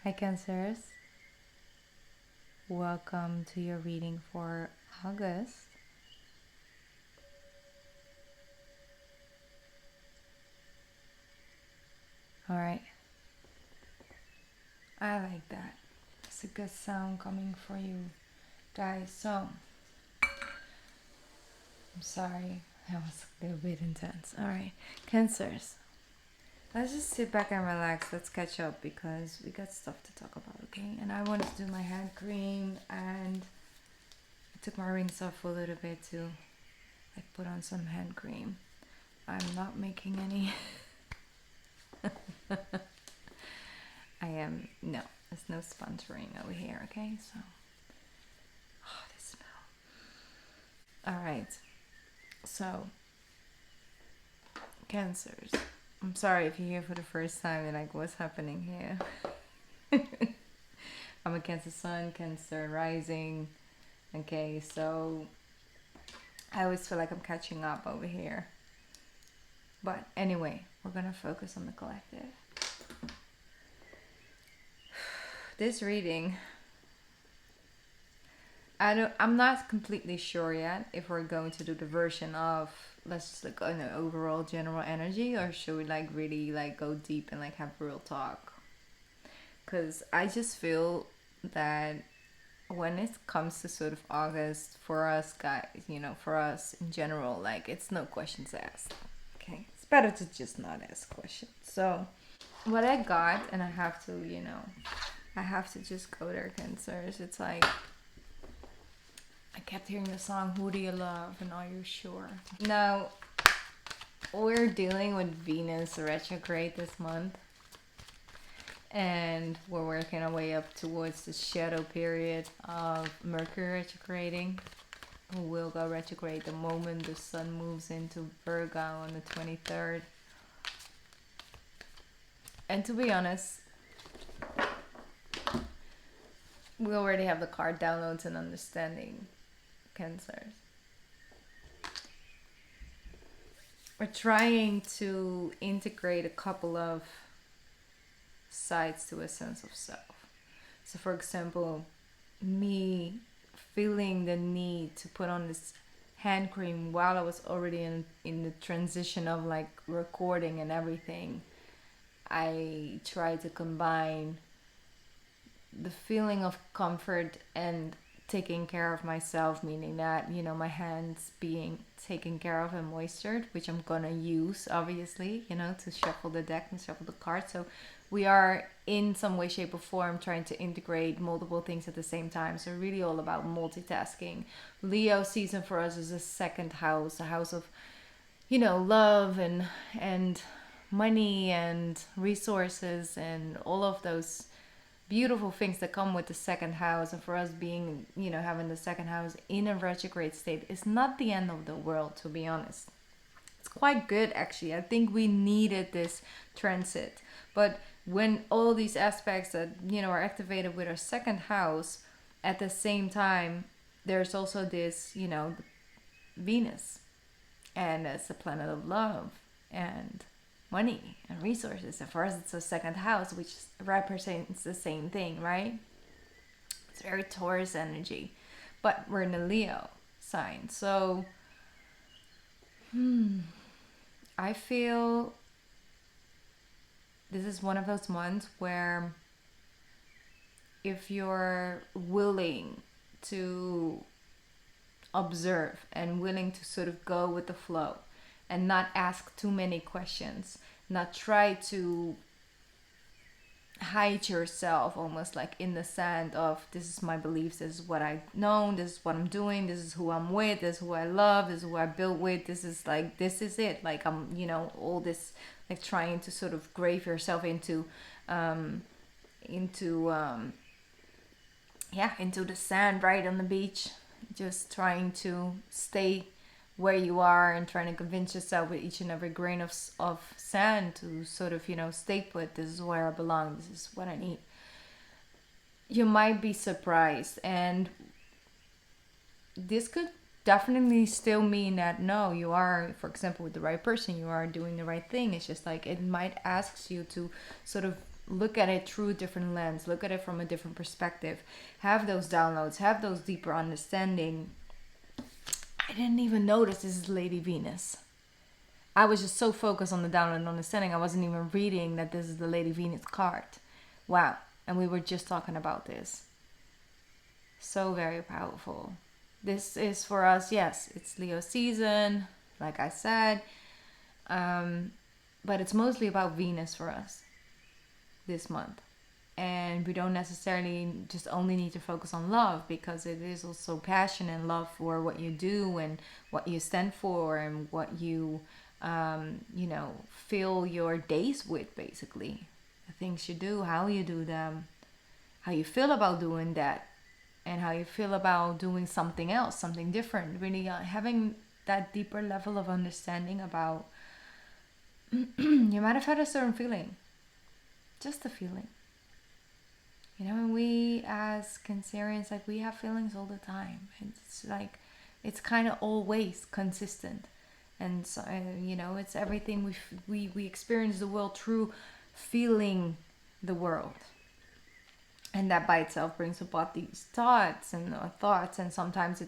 Hi Cancers, welcome to your reading for August. Alright, I like that. It's a good sound coming for you guys. So, I'm sorry, that was a little bit intense. Alright, Cancers, let's just sit back and relax. Let's catch up because we got stuff to talk about, okay? And I wanted to do my hand cream and I took my rings off a little bit too. I put on some hand cream. I'm not making any. No, there's no sponsoring over here, okay? So, oh, this smell. Alright, so, Cancers. I'm sorry if you're here for the first time and like, what's happening here? I'm a Cancer Sun, Cancer Rising, okay? So, I always feel like I'm catching up over here. But anyway, we're gonna focus on the collective. This reading, I'm not completely sure yet if we're going to do the version of let's just look on the overall general energy, or should we like really like go deep and like have real talk? Because I just feel that when it comes to sort of August, for us guys, for us in general, like it's no questions asked. Okay, it's better to just not ask questions. So what I got, and I have to, I have to just go there, Cancers. It's like I kept hearing the song "Who Do You Love" and "Are You Sure?" Now we're dealing with Venus retrograde this month, and we're working our way up towards the shadow period of Mercury retrograding, who will go retrograde the moment the sun moves into Virgo on the 23rd. And to be honest, we already have the card downloads and understanding, Cancers. We're trying to integrate a couple of sides to a sense of self. So for example, me feeling the need to put on this hand cream while I was already in the transition of like recording and everything, I tried to combine the feeling of comfort and taking care of myself, meaning that my hands being taken care of and moistured, which I'm gonna use obviously, to shuffle the deck and shuffle the cards. So we are in some way, shape, or form trying to integrate multiple things at the same time. So really all about multitasking. Leo season for us is a second house, a house of love and money and resources and all of those beautiful things that come with the second house. And for us being having the second house in a retrograde state is not the end of the world, to be honest. It's quite good actually. I think we needed this transit. But when all these aspects that are activated with our second house, at the same time there's also this Venus, and it's the planet of love and money and resources. And for us, it's a second house, which represents the same thing, right? It's very Taurus energy, but we're in a Leo sign. So, I feel this is one of those months where if you're willing to observe and willing to sort of go with the flow and not ask too many questions, not try to hide yourself almost like in the sand of this is my beliefs, this is what I know, this is what I'm doing, this is who I'm with, this is who I love, this is who I built with, this is it, like I'm all this, like trying to sort of grave yourself into the sand right on the beach, just trying to stay where you are and trying to convince yourself with each and every grain of sand to sort of stay put. This is where I belong, this is what I need. You might be surprised, and this could definitely still mean that no, you are, for example, with the right person, you are doing the right thing. It's just like it might ask you to sort of look at it through a different lens, look at it from a different perspective, have those downloads, have those deeper understanding. I didn't even notice this is Lady Venus. I was just so focused on the download and understanding, I wasn't even reading that this is the Lady Venus card. Wow. And we were just talking about this. So very powerful. This is for us, yes, it's Leo season, like I said. But it's mostly about Venus for us this month. And we don't necessarily just only need to focus on love, because it is also passion and love for what you do and what you stand for and what you, fill your days with, basically. The things you do, how you do them, how you feel about doing that, and how you feel about doing something else, something different. Really having that deeper level of understanding about, you might have had a certain feeling, just a feeling. And we as Cancerians, like, we have feelings all the time. It's like, it's kind of always consistent. And so, it's everything we experience the world through feeling the world. And that by itself brings about these thoughts, and sometimes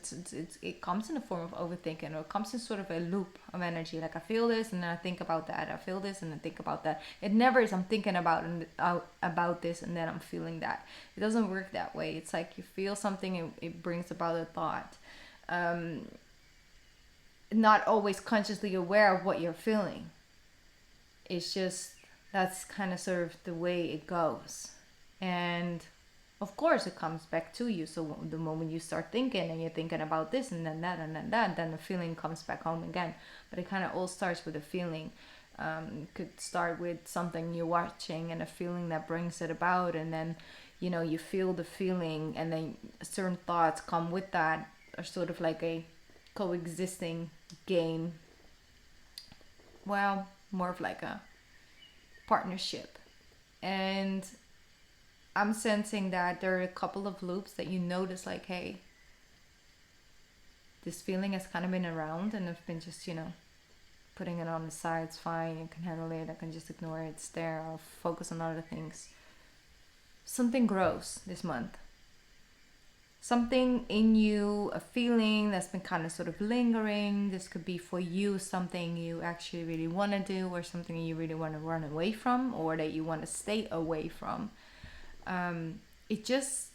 it comes in the form of overthinking, or it comes in sort of a loop of energy. Like, I feel this and then I think about that. I feel this and I think about that. It never is I'm thinking about this and then I'm feeling that. It doesn't work that way. It's like you feel something and it brings about a thought. Not always consciously aware of what you're feeling. It's just, that's kind of sort of the way it goes. And of course it comes back to you. So the moment you start thinking and you're thinking about this and then that and then that, then the feeling comes back home again. But it kind of all starts with a feeling. Could start with something you're watching and a feeling that brings it about, and then you feel the feeling, and then certain thoughts come with that, are sort of like a coexisting game. Well, more of like a partnership. And I'm sensing that there are a couple of loops that you notice, like, hey, this feeling has kind of been around, and I've been just, putting it on the side. It's fine, you can handle it, I can just ignore it, it's there, I'll focus on other things. Something grows this month. Something in you, a feeling that's been kind of sort of lingering. This could be for you something you actually really want to do, or something you really want to run away from, or that you want to stay away from. It just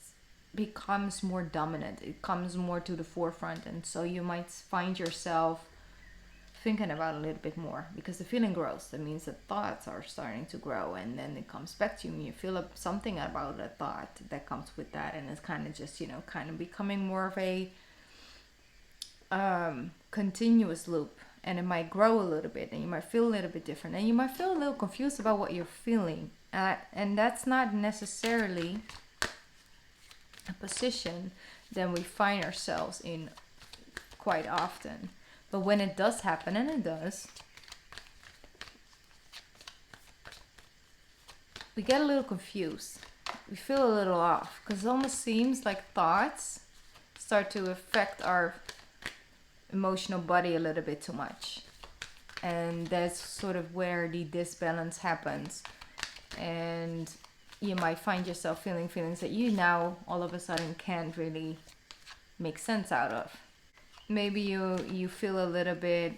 becomes more dominant. It comes more to the forefront, and so you might find yourself thinking about it a little bit more, because the feeling grows. That means that thoughts are starting to grow, and then it comes back to you and you feel something about that thought that comes with that, and it's kind of just kind of becoming more of a continuous loop. And it might grow a little bit, and you might feel a little bit different, and you might feel a little confused about what you're feeling, and that's not necessarily a position that we find ourselves in quite often. But when it does happen, and it does, we get a little confused. We feel a little off, because it almost seems like thoughts start to affect our emotional body a little bit too much. And that's sort of where the disbalance happens. And you might find yourself feeling feelings that you now all of a sudden can't really make sense out of. Maybe you feel a little bit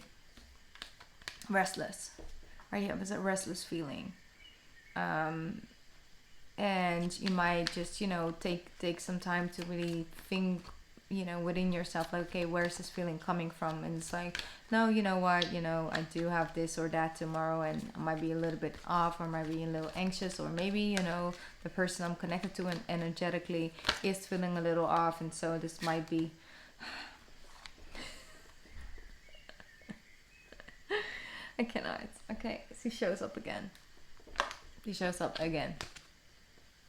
restless, right? You have a restless feeling, and you might just take some time to really think within yourself, like, okay, where's this feeling coming from? And it's like, no, you know what, I do have this or that tomorrow, and I might be a little bit off, or might be a little anxious, or maybe the person I'm connected to energetically is feeling a little off, and so this might be I cannot. Okay, she shows up again. She shows up again.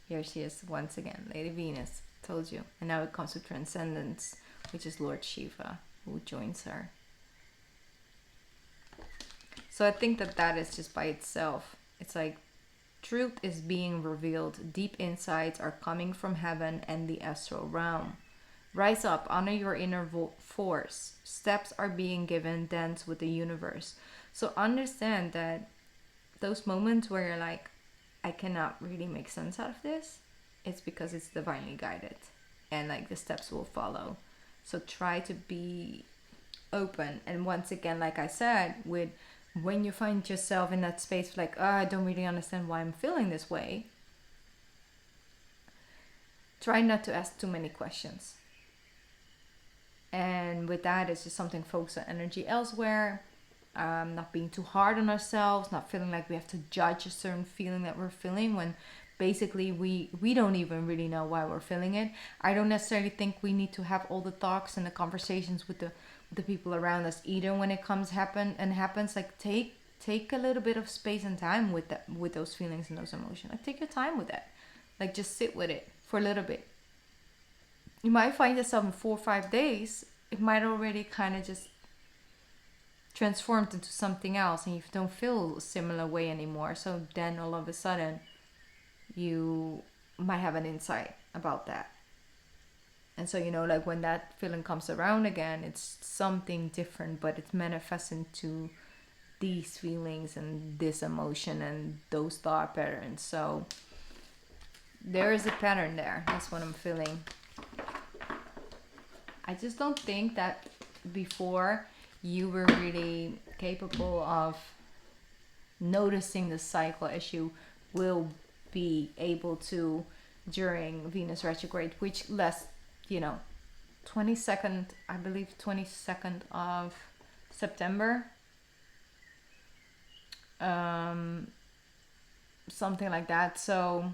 Here she is once again, Lady Venus. Told you. And now it comes with Transcendence, which is Lord Shiva, who joins her. So I think that is just by itself. It's like truth is being revealed. Deep insights are coming from heaven and the astral realm. Rise up, honor your inner force. Steps are being given, dance with the universe. So understand that those moments where you're like, I cannot really make sense out of this, it's because it's divinely guided, and like the steps will follow. So try to be open. And once again, like I said, with when you find yourself in that space like, oh, I don't really understand why I'm feeling this way, try not to ask too many questions. And with that, it's just something, focus on energy elsewhere. Not being too hard on ourselves, not feeling like we have to judge a certain feeling that we're feeling when basically we don't even really know why we're feeling it. I don't necessarily think we need to have all the talks and the conversations with the people around us either when it happens. Like take a little bit of space and time with those feelings and those emotions. Like take your time with that. Like just sit with it for a little bit. You might find yourself in 4 or 5 days, it might already kind of just transformed into something else, and you don't feel a similar way anymore. So then all of a sudden you might have an insight about that. And so, like when that feeling comes around again, it's something different, but it's manifesting to these feelings and this emotion and those thought patterns. So there is a pattern there. That's what I'm feeling. I just don't think that before you were really capable of noticing the cycle as you will be able to during Venus retrograde, which lasts, 22nd, I believe 22nd of September. Something like that. So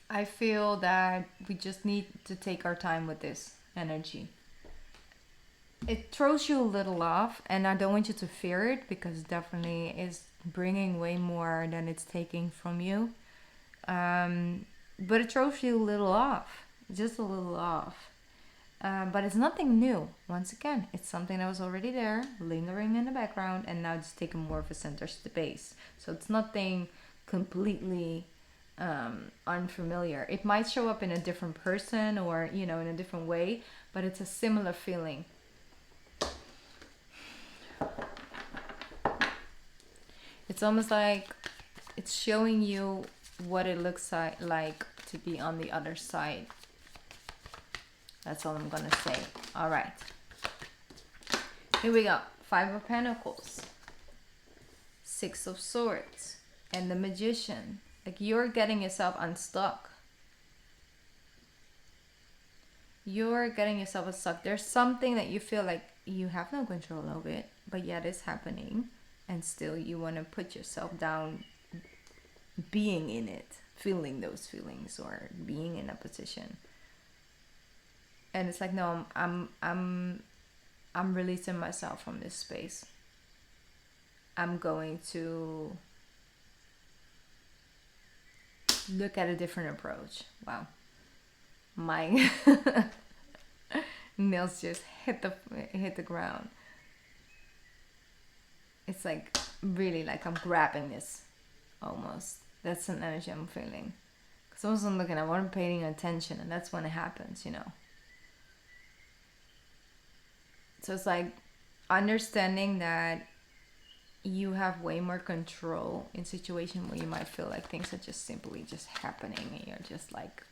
I feel that we just need to take our time with this energy. It throws you a little off, and I don't want you to fear it, because it definitely is bringing way more than it's taking from you. But it throws you a little off, just a little off. But it's nothing new. Once again, it's something that was already there, lingering in the background, and now it's taken more of a center space. So it's nothing completely unfamiliar. It might show up in a different person or, in a different way, but it's a similar feeling. It's almost like it's showing you what it looks like to be on the other side. That's all I'm gonna say. All right. Here we go. 5 of Pentacles, 6 of Swords, and the Magician. Like you're getting yourself unstuck. You're getting yourself unstuck. There's something that you feel like you have no control of it, but yet it's happening. And still you want to put yourself down being in it, feeling those feelings, or being in a position. And it's like, no, I'm releasing myself from this space. I'm going to look at a different approach. Wow. My nails just hit the ground. It's like really like I'm grabbing this almost. That's an energy I'm feeling. Because I wasn't looking, I wasn't paying attention, and that's when it happens, So it's like understanding that you have way more control in situations where you might feel like things are just simply just happening, and you're just like,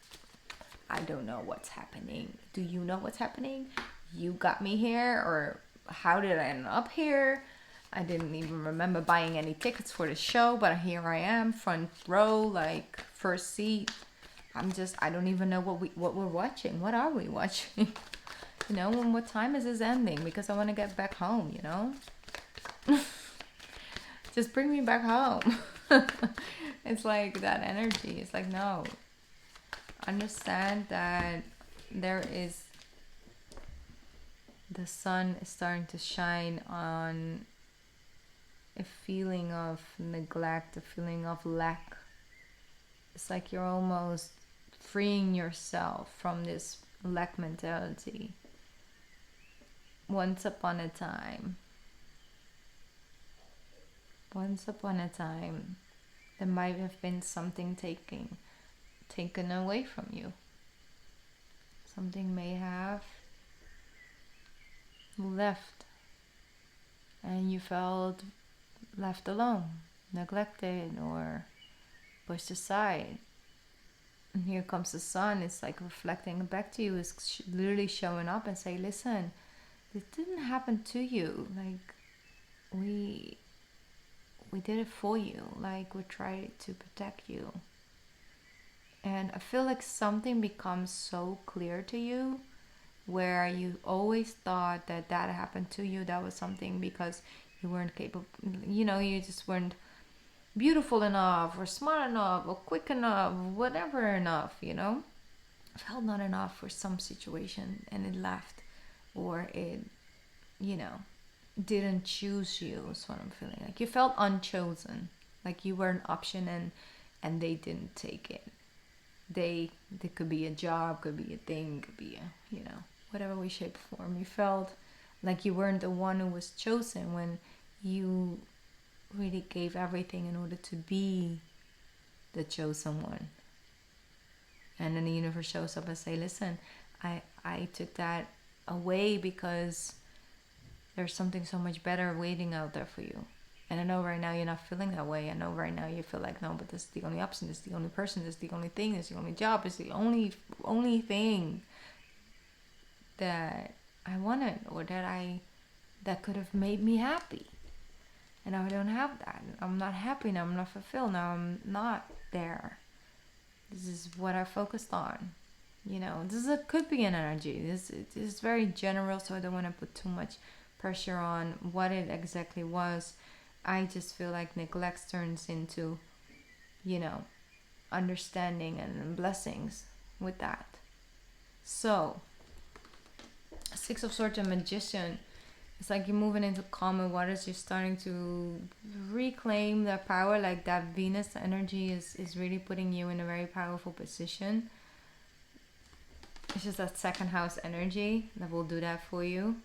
I don't know what's happening. Do you know what's happening? You got me here, or how did I end up here? I didn't even remember buying any tickets for the show, but here I am, front row, like first seat. I don't even know what we're watching. What are we watching? And what time is this ending? Because I want to get back home, Just bring me back home. It's like that energy. It's like, no. Understand that the sun is starting to shine on a feeling of neglect, a feeling of lack. It's like you're almost freeing yourself from this lack mentality. Once upon a time, there might have been something taken away from you. Something may have left, and you felt left alone. neglected or pushed aside. And here comes the sun. It's like reflecting back to you. It's literally showing up and say, listen, this didn't happen to you. Like, we did it for you. Like, we tried to protect you. And I feel like something becomes so clear to you, where you always thought that happened to you. That was something because you weren't capable, you just weren't beautiful enough or smart enough or quick enough, whatever enough, felt not enough for some situation, and it left, or it, didn't choose you, is what I'm feeling. Like you felt unchosen, like you were an option, and they didn't take it. They could be a job, could be a thing, could be a, whatever way, shape, or form. You felt like you weren't the one who was chosen, when you really gave everything in order to be the chosen one. And then the universe shows up and say, listen, I took that away because there's something so much better waiting out there for you. And I know right now you're not feeling that way. I know right now you feel like, no, but this is the only option, this is the only person, this is the only thing, this is the only job, this is the only thing that I wanted, or that could have made me happy. And now I don't have that. I'm not happy now. I'm not fulfilled now. I'm not there. This is what I focused on. Could be an energy. This is very general, so I don't want to put too much pressure on what it exactly was. I just feel like neglect turns into, understanding and blessings with that. So, Six of Swords and Magician. It's like you're moving into calmer waters. You're starting to reclaim that power. Like that Venus energy is really putting you in a very powerful position. It's just that second house energy that will do that for you.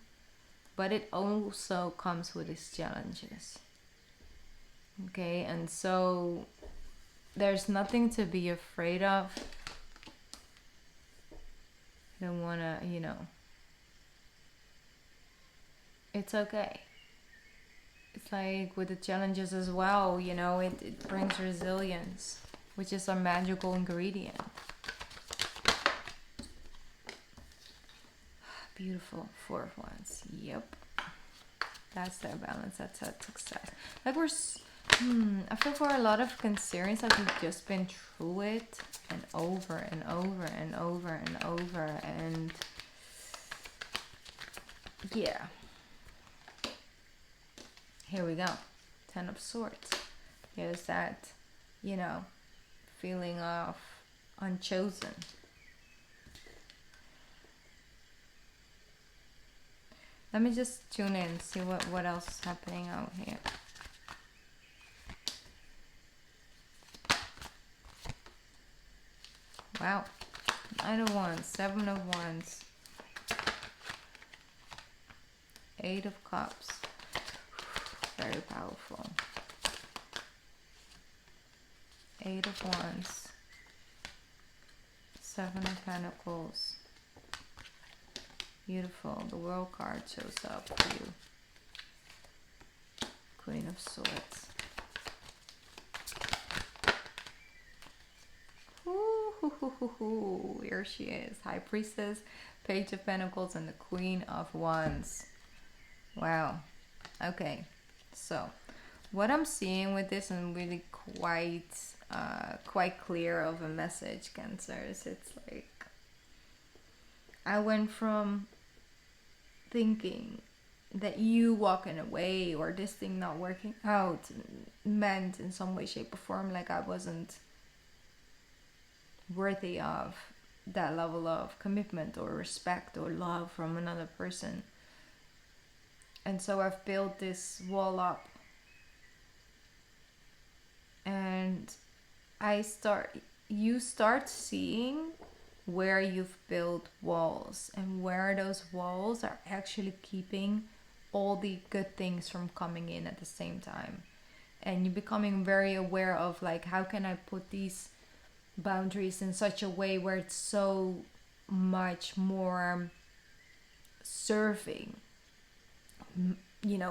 But it also comes with its challenges. Okay, and so there's nothing to be afraid of. I don't want to, it's okay. It's like with the challenges as well, it brings resilience, which is our magical ingredient. Beautiful. Four of Wands. Yep. That's their balance. That's that success. Like I feel for a lot of Cancerians, like we've just been through it and over and over and over and over, and yeah. Here we go. Ten of Swords. Here's that, feeling of unchosen. Let me just tune in, see what else is happening out here. Wow. Nine of Wands, Seven of Wands, Eight of Cups. Very powerful. Eight of Wands, Seven of Pentacles. Beautiful. The World card shows up for you. Queen of Swords. Ooh, here she is. High Priestess, Page of Pentacles, and the Queen of Wands. Wow. Okay. So, what I'm seeing with this, and really quite clear of a message, Cancers. It's like I went from thinking that you walking away or this thing not working out meant in some way, shape, or form like I wasn't worthy of that level of commitment or respect or love from another person. And so I've built this wall up, and you start seeing where you've built walls and where those walls are actually keeping all the good things from coming in at the same time. And you're becoming very aware of like, how can I put these boundaries in such a way where it's so much more serving,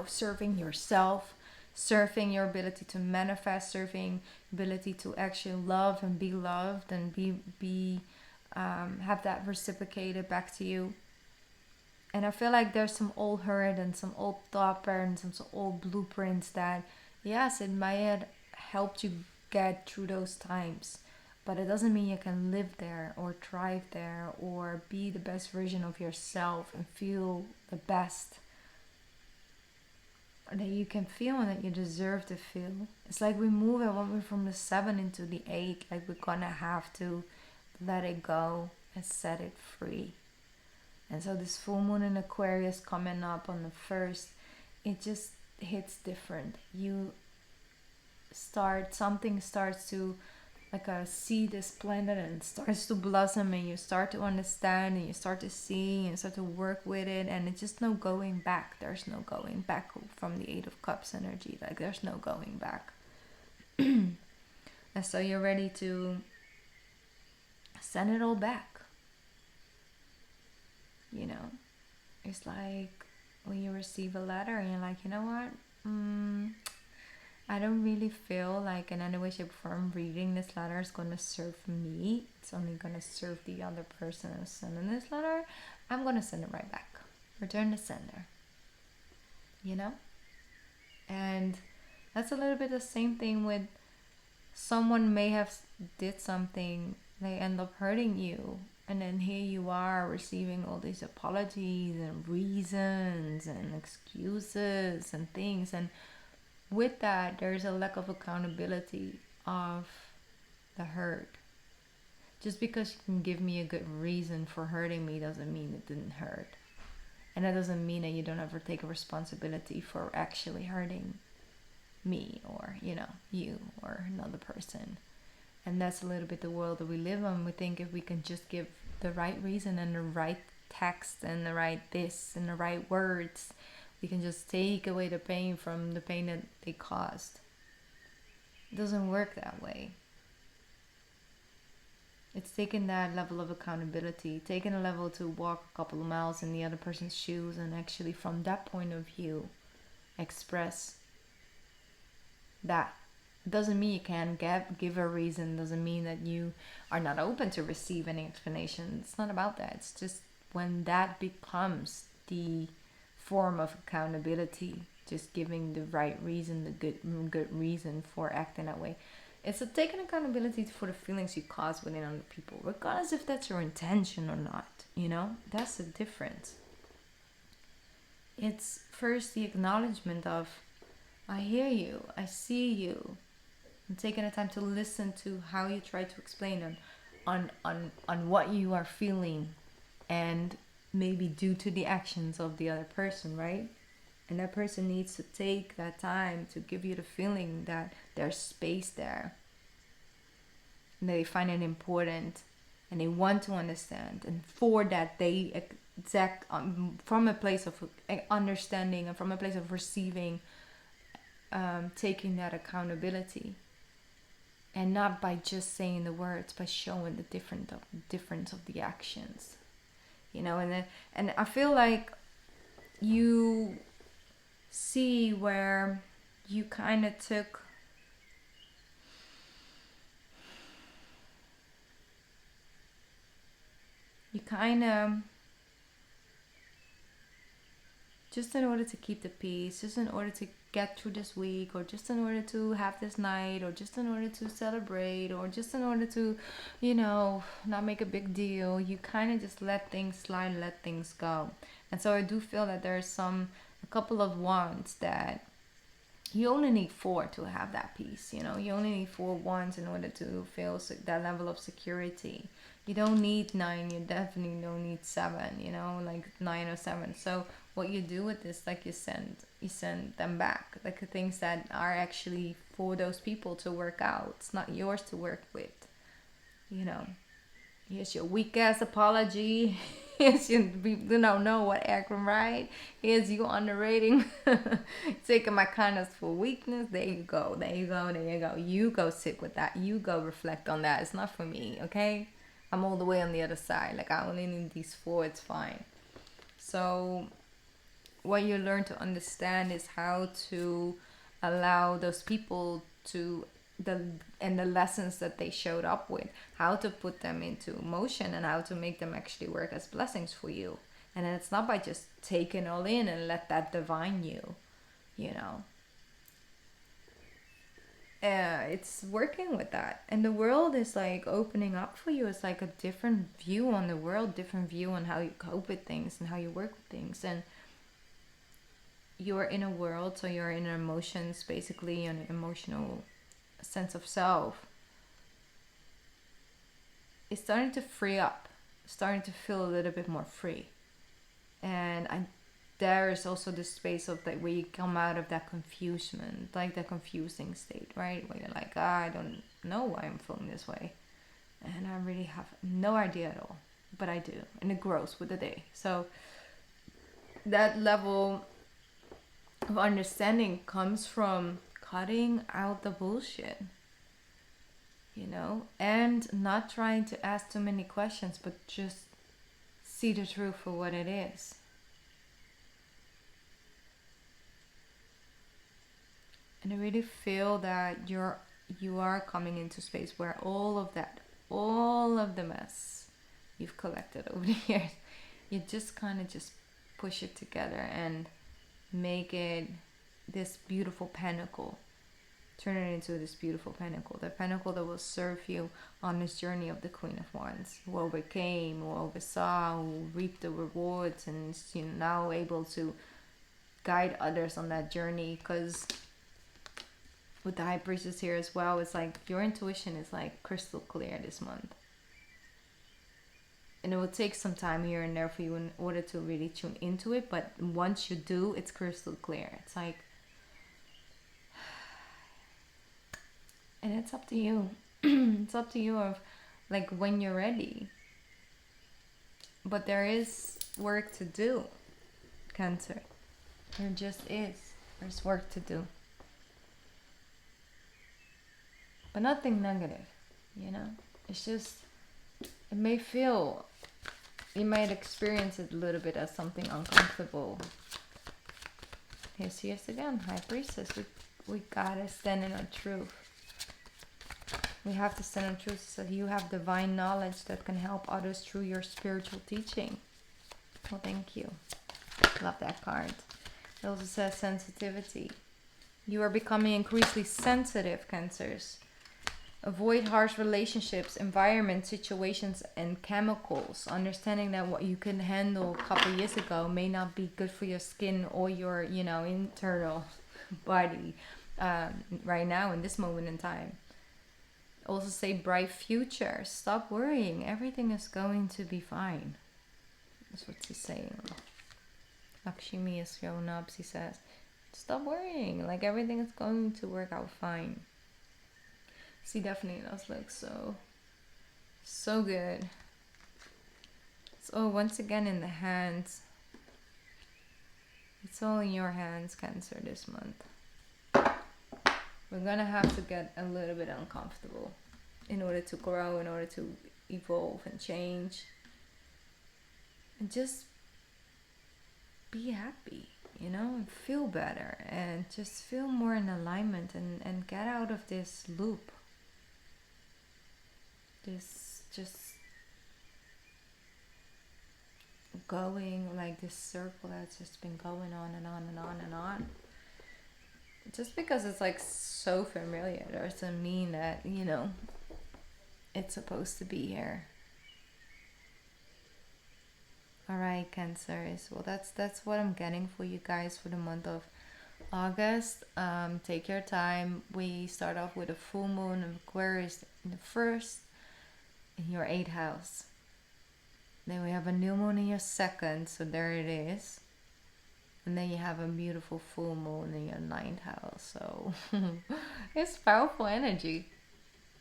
serving yourself, surfing your ability to manifest, surfing ability to actually love and be loved and be have that reciprocated back to you. And I feel like there's some old hurt and some old thought patterns and some old blueprints that, yes, it might have helped you get through those times, but it doesn't mean you can live there or thrive there or be the best version of yourself and feel the best that you can feel and that you deserve to feel. It's like we move and when we're from the 7 into the 8, like we're gonna have to let it go and set it free. And so this full moon in Aquarius coming up on the 1st, it just hits different. Something starts to, like a seed is planted and it starts to blossom, and you start to understand and you start to see and start to work with it, and it's just no going back. There's no going back from the 8 of Cups energy. Like there's no going back. And so you're ready to send it all back. You know, it's like when you receive a letter and you're like, you know what, I don't really feel like in any way, shape, or form reading this letter is going to serve me. It's only going to serve the other person who's sending this letter. I'm going to send it right back. Return the sender. You know? And that's a little bit the same thing with someone may have did something, they end up hurting you. And then here you are receiving all these apologies and reasons and excuses and things. And with that, there's a lack of accountability of the hurt. Just because you can give me a good reason for hurting me doesn't mean it didn't hurt. And that doesn't mean that you don't ever take a responsibility for actually hurting me or, you or another person. And that's a little bit the world that we live on. We think if we can just give the right reason and the right text and the right this and the right words, we can just take away the pain from the pain that they caused. It doesn't work that way. It's taking that level of accountability, taking a level to walk a couple of miles in the other person's shoes and actually from that point of view express that. Doesn't mean you can't give a reason, doesn't mean that you are not open to receive any explanation. It's not about that. It's just when that becomes the form of accountability, just giving the right reason, the good reason for acting that way. It's taking accountability for the feelings you cause within other people, regardless if that's your intention or not. That's the difference. It's first the acknowledgement of, I hear you, I see you. And taking the time to listen to how you try to explain on what you are feeling, and maybe due to the actions of the other person, right? And that person needs to take that time to give you the feeling that there's space there, and they find it important and they want to understand, and for that they from a place of understanding and from a place of receiving, taking that accountability. And not by just saying the words, by showing the difference of the actions, and I feel like you see where you kind of took just in order to keep the peace, just in order to get through this week, or just in order to have this night, or just in order to celebrate, or just in order to, not make a big deal, you kind of just let things slide, let things go. And so I do feel that there's a couple of wands that you only need 4 to have that peace. You only need 4 wands in order to feel that level of security. You don't need 9, you definitely don't need 7, like 9 or 7. So what you do with this, like you send them back, like the things that are actually for those people to work out. It's not yours to work with. Here's your weak ass apology. Here's your don't know what acting right. Here's you underrating, taking my kindness for weakness. There you go. You go sit with that. You go reflect on that. It's not for me, okay? I'm all the way on the other side. Like, I only need these 4. It's fine. So what you learn to understand is how to allow those people to the lessons that they showed up with, how to put them into motion and how to make them actually work as blessings for you. And then it's not by just taking all in and let that divine you, you know. It's working with that, and the world is like opening up for you. It's like a different view on the world, different view on how you cope with things and how you work with things. And you're in a world, so you're in emotions, basically an emotional sense of self. It's starting to free up, starting to feel a little bit more free. And there is also this space of that where you come out of that confusion, like that confusing state, right? Where you're like, I don't know why I'm feeling this way. And I really have no idea at all. But I do. And it grows with the day. So that level of understanding comes from cutting out the bullshit, you know, and not trying to ask too many questions, but just see the truth for what it is. And I really feel that you are coming into space where all of the mess you've collected over the years, you just kind of just push it together and make it this beautiful pinnacle. Turn it into this beautiful pinnacle. The pinnacle that will serve you on this journey of the Queen of Wands, who overcame, who oversaw, who reaped the rewards, and is, you know, now able to guide others on that journey. Because with the High Priestess here as well, it's like your intuition is like crystal clear this month. And it will take some time here and there for you in order to really tune into it. But once you do, it's crystal clear. It's like, and it's up to you. It's up to you of like when you're ready. But there is work to do, Cancer. There just is. There's work to do. But nothing negative, you know? It's just, it may feel, you might experience it a little bit as something uncomfortable. Here's again, High Priestess. We gotta stand in our truth. We have to stand in truth so that you have divine knowledge that can help others through your spiritual teaching. Well, thank you. Love that card. It also says sensitivity. You are becoming increasingly sensitive, Cancers. Avoid harsh relationships, environment, situations, and chemicals. Understanding that what you can handle a couple years ago may not be good for your skin or your, you know, internal body right now in this moment in time. Also say bright future. Stop worrying. Everything is going to be fine. That's what she's saying. Lakshmi is showing up. She says, stop worrying. Like everything is going to work out fine. See, definitely does look so good. So once again in the hands. It's all in your hands, Cancer, this month. We're gonna have to get a little bit uncomfortable in order to grow, in order to evolve and change. And just be happy, you know, and feel better and just feel more in alignment and get out of this loop. This just going like this circle that's just been going on and on and on and on. Just because it's like so familiar doesn't mean that, you know, it's supposed to be here. Alright, Cancers. Well, that's what I'm getting for you guys for the month of August. Take your time. We start off with a full moon of Aquarius in the first, in your 8th house. Then we have a new moon in your 2nd, so there it is. And then you have a beautiful full moon in your 9th house. So it's powerful energy.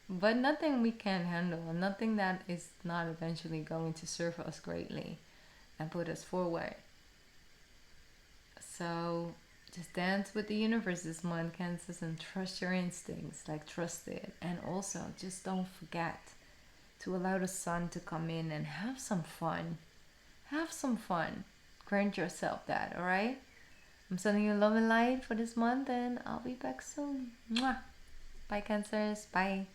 But nothing we can't handle. Nothing that is not eventually going to serve us greatly and put us forward. So just dance with the universe this month, Cancers, and trust your instincts. Like, trust it. And also, just don't forget to allow the sun to come in and have some fun. Have some fun. Grant yourself that, alright? I'm sending you love and light for this month, and I'll be back soon. Mwah. Bye, Cancers. Bye.